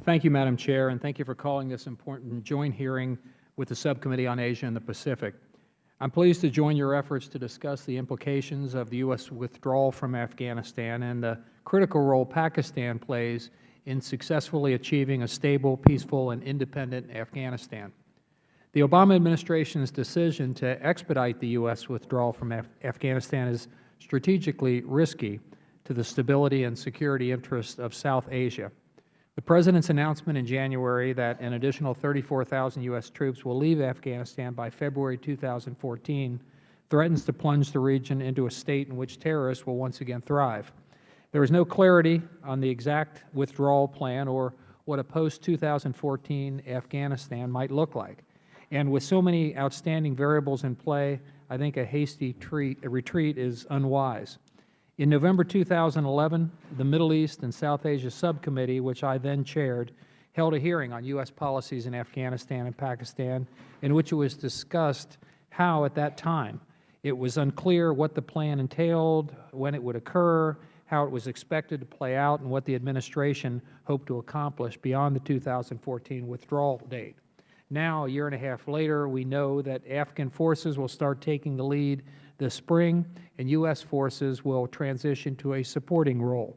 Thank you, Madam Chair, and thank you for calling this important joint hearing with the Subcommittee on Asia and the Pacific. I'm pleased to join your efforts to discuss the implications of the U.S. withdrawal from Afghanistan and the critical role Pakistan plays in successfully achieving a stable, peaceful, and independent Afghanistan. The Obama administration's decision to expedite the U.S. withdrawal from Afghanistan is strategically risky to the stability and security interests of South Asia. The President's announcement in January that an additional 34,000 U.S. troops will leave Afghanistan by February 2014 threatens to plunge the region into a state in which terrorists will once again thrive. There is no clarity on the exact withdrawal plan or what a post-2014 Afghanistan might look like. And with so many outstanding variables in play, I think a hasty retreat is unwise. In November 2011, the Middle East and South Asia Subcommittee, which I then chaired, held a hearing on U.S. policies in Afghanistan and Pakistan, in which it was discussed how, at that time, it was unclear what the plan entailed, when it would occur, how it was expected to play out, and what the administration hoped to accomplish beyond the 2014 withdrawal date. Now, a year and a half later, we know that Afghan forces will start taking the lead this spring, and U.S. forces will transition to a supporting role.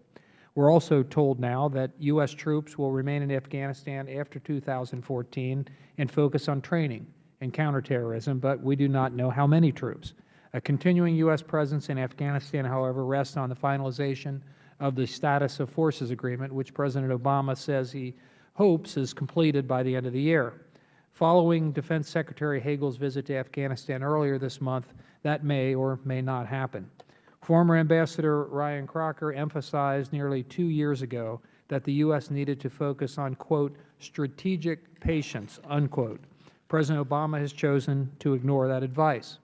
We're also told now that U.S. troops will remain in Afghanistan after 2014 and focus on training and counterterrorism, but we do not know how many troops. A continuing U.S. presence in Afghanistan, however, rests on the finalization of the Status of Forces Agreement, which President Obama says he hopes is completed by the end of the year. Following Defense Secretary Hagel's visit to Afghanistan earlier this month, that may or may not happen. Former Ambassador Ryan Crocker emphasized nearly 2 years ago that the U.S. needed to focus on, quote, strategic patience, unquote. President Obama has chosen to ignore that advice.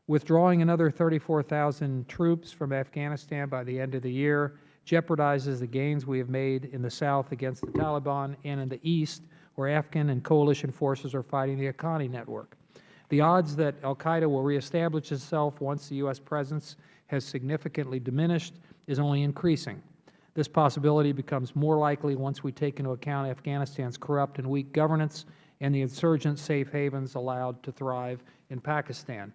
Withdrawing another 34,000 troops from Afghanistan by the end of the year jeopardizes the gains we have made in the South against the Taliban and in the East, where Afghan and coalition forces are fighting the Haqqani network. The odds that al-Qaeda will reestablish itself once the U.S. presence has significantly diminished is only increasing. This possibility becomes more likely once we take into account Afghanistan's corrupt and weak governance and the insurgent safe havens allowed to thrive in Pakistan.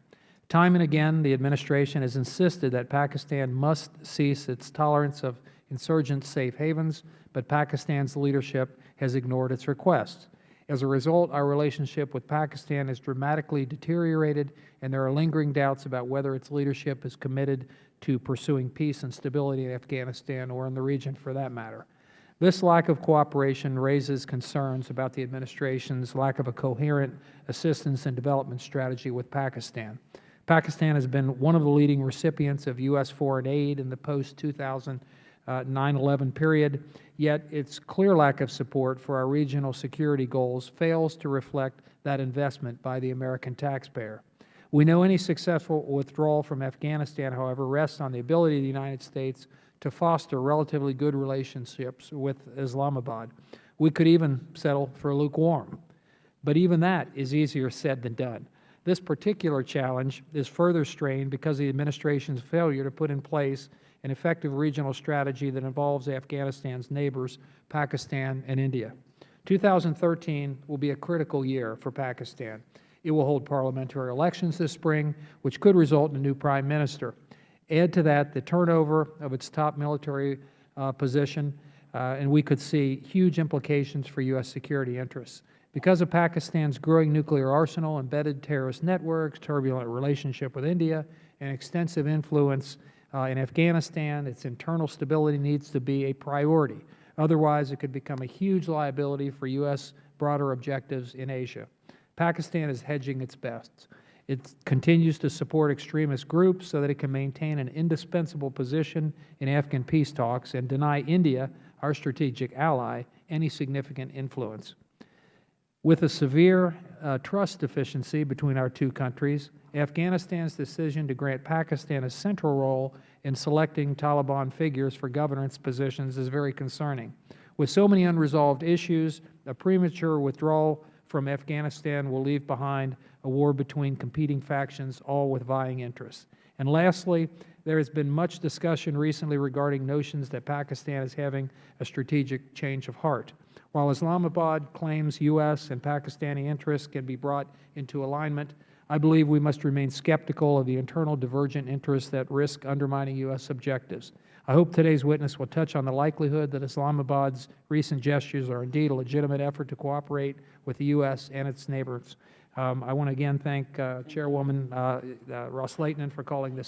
Time and again, the administration has insisted that Pakistan must cease its tolerance of insurgent safe havens, but Pakistan's leadership has ignored its requests. As a result, our relationship with Pakistan has dramatically deteriorated, and there are lingering doubts about whether its leadership is committed to pursuing peace and stability in Afghanistan or in the region for that matter. This lack of cooperation raises concerns about the administration's lack of a coherent assistance and development strategy with Pakistan. Pakistan has been one of the leading recipients of U.S. foreign aid in the post-2000 9/11 period, yet its clear lack of support for our regional security goals fails to reflect that investment by the American taxpayer. We know any successful withdrawal from Afghanistan, however, rests on the ability of the United States to foster relatively good relationships with Islamabad. We could even settle for lukewarm, but even that is easier said than done. This particular challenge is further strained because of the administration's failure to put in place an effective regional strategy that involves Afghanistan's neighbors, Pakistan and India. 2013 will be a critical year for Pakistan. It will hold parliamentary elections this spring, which could result in a new prime minister. Add to that the turnover of its top military position, and we could see huge implications for U.S. security interests. Because of Pakistan's growing nuclear arsenal, embedded terrorist networks, turbulent relationship with India, and extensive influence in Afghanistan, its internal stability needs to be a priority. Otherwise, it could become a huge liability for U.S. broader objectives in Asia. Pakistan is hedging its bets. It continues to support extremist groups so that it can maintain an indispensable position in Afghan peace talks and deny India, our strategic ally, any significant influence. With a severe trust deficiency between our two countries, Afghanistan's decision to grant Pakistan a central role in selecting Taliban figures for governance positions is very concerning. With so many unresolved issues, a premature withdrawal from Afghanistan will leave behind a war between competing factions, all with vying interests. And lastly, there has been much discussion recently regarding notions that Pakistan is having a strategic change of heart. While Islamabad claims U.S. and Pakistani interests can be brought into alignment, I believe we must remain skeptical of the internal divergent interests that risk undermining U.S. objectives. I hope today's witness will touch on the likelihood that Islamabad's recent gestures are indeed a legitimate effort to cooperate with the U.S. and its neighbors. I want to again thank Chairwoman Ross-Lehtinen for calling this